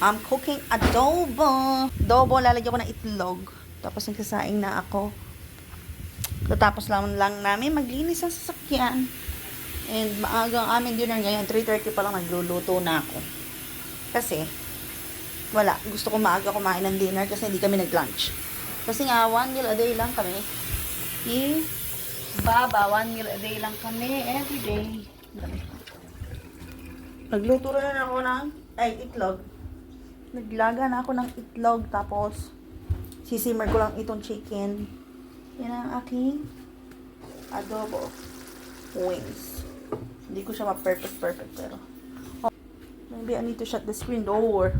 I'm cooking adobo. Adobo, lalagyan ko ng itlog. Tapos nagsasaing na ako. Tapos lang namin maglinis ang sasakyan. And maaga ang aming dinner ngayon. 3:30 pa lang nagluluto na ako. Kasi, wala. Gusto ko maaga kumain ng dinner kasi hindi kami nag-lunch. Kasi nga, 1 meal a day lang kami. Baba, 1 meal a day lang kami everyday. Nagluto rin ako ng itlog. Naglaga na ako ng itlog. Tapos, sisimmer ko lang itong chicken. Yan ang aking adobo wings. Hindi ko siya ma-perfect pero maybe I need to shut the screen door.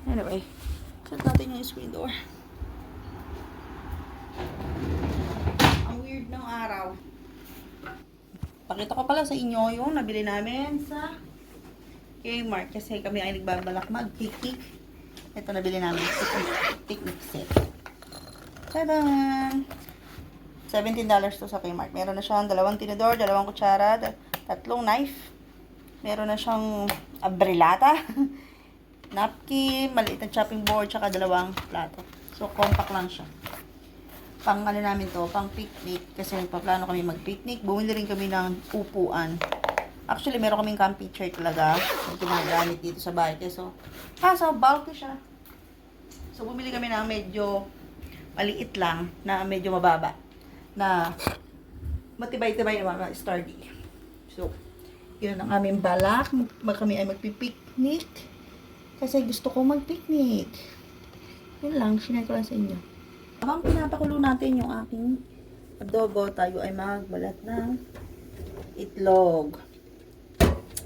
Anyway, shut natin yung screen door. Ang weird ng araw. Pakita ko pala sa inyo yung nabili namin sa Kmart kasi kami ay nagbabalak mag-picnic. Ito nabili namin picnic set. Tada! $17 to sa Kmart. Meron na siyang 2 tinidor, 2 kutsara, 3 knife. Meron na siyang abrilata, napkin, maliit na chopping board, tsaka 2 plato. So, compact lang siya. Pang ano namin to, pang picnic. Kasi nagpaplano kami mag-picnic. Bumili rin kami ng upuan. Actually, meron kaming camping chair talaga. Yung ginagamit dito sa bahay. So, bulky siya. So, bumili kami ng medyo maliit lang, na medyo mababa. Na matibay-tibay na mga sturdy. So, yun ang aming balak. Kami ay magpipiknik. Kasi gusto ko magpiknik. Yun lang, sinay ko lang sa inyo. Habang pinapakulo natin yung aking adobo, tayo ay magbalat ng itlog.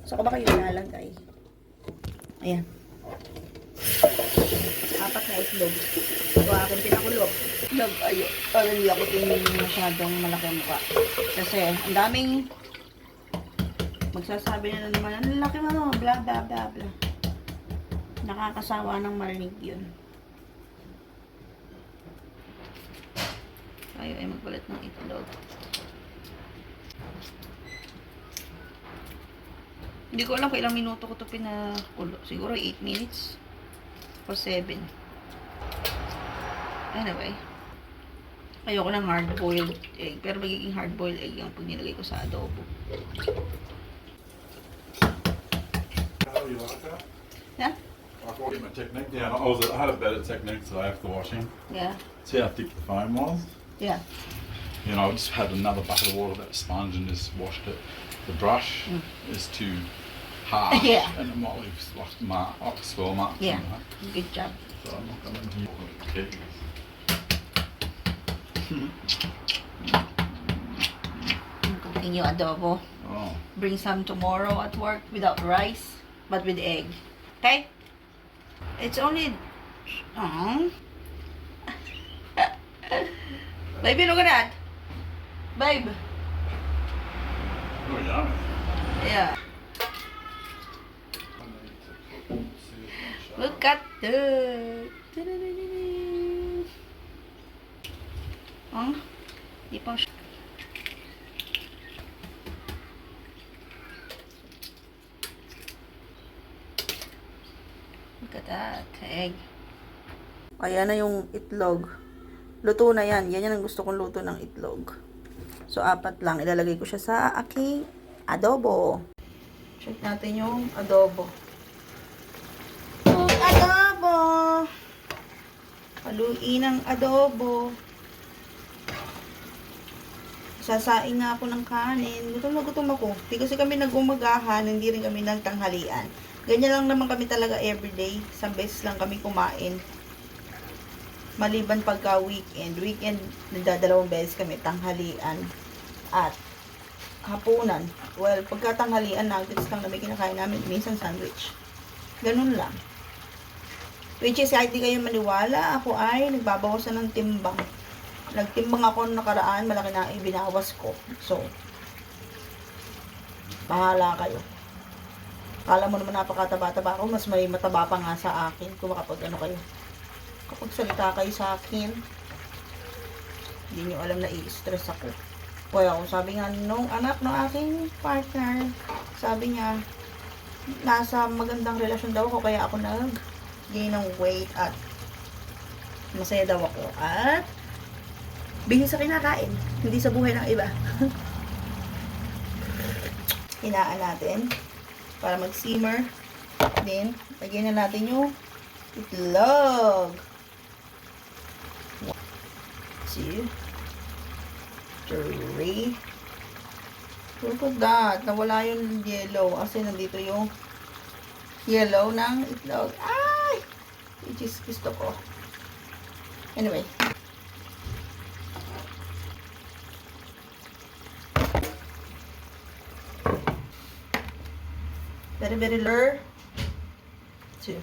So, baka kayo ilalagay. Ayan. 4 na itlog. So, aking pinakulo. Itlog, ayun. Para hindi ako tingin masyadong malaki ang mukha. Kasi, ang daming magsasabi na naman, ang laki mo, bla bla bla bla. Nakakasawa ng marinig yun. Tayo ay magbalat ng itlog. Hindi ko alam kung ilang minuto ko ito pinakulo. Siguro 8 minutes or 7. Anyway. Ayoko ng hard-boiled egg. Pero magiging hard-boiled egg yung pag nilagay ko sa adobo. How you like that? Yeah? I thought my technique down. I had a better technique today after washing. Yeah. See how thick the foam was? Yeah. You know, I just had another bucket of water, that sponge, and just washed it. The brush is too harsh. Yeah. And it might leave like swirl marks. Yeah. And that. Good job. So I'm not going to use it. I'm cooking you adobo. Oh. Bring some tomorrow at work without rice, but with egg. Okay? It's only... Aww. Baby, look at that. Babe. Oh, yeah. Yeah. Look at the... Di pa siya. Look at that egg. Ayan na yung itlog. Luto na yan. Yan ang gusto kong luto ng itlog. So, 4 lang. Ilalagay ko siya sa aking adobo. Check natin yung adobo. Adobo! Haluin ang adobo. Sasaing nga ako ng kanin. Gutom na gutom ako. Di kasi kami nag-umagahan, hindi rin kami nagtanghalian. Ganyan lang naman kami talaga everyday. Isang beses lang kami kumain. Maliban pagka weekend. Weekend, nagdadalawang beses kami tanghalian at hapunan. Well, pagka tanghalian, nuggets lang namin kinakain namin. Minsan sandwich. Ganun lang. Which is, kahit di kayo maniwala, ako ay nagbabawasan ng timbang. Nagtimbang ako nung nakaraan, malaki na ibinawas ko. So, bahala kayo. Kala mo naman napakataba-taba ako, mas may mataba pa nga sa akin kung kapag ano kayo. Kapag salita kayo sa akin, hindi nyo alam na i-stress ako. Kaya ako, sabi nga nung anak ng aking partner, sabi niya, nasa magandang relasyon daw ako kaya ako nag-gain ng weight at masaya daw ako at busy sa kinakain, hindi sa buhay ng iba. Hinaan natin para mag-simmer. Then, lagyan na natin yung itlog. 1, 2, 3. Look at that. Nawala yung yellow. Kasi nandito yung yellow ng itlog. Ay! Which is gusto ko. Anyway. Very, very low. 2.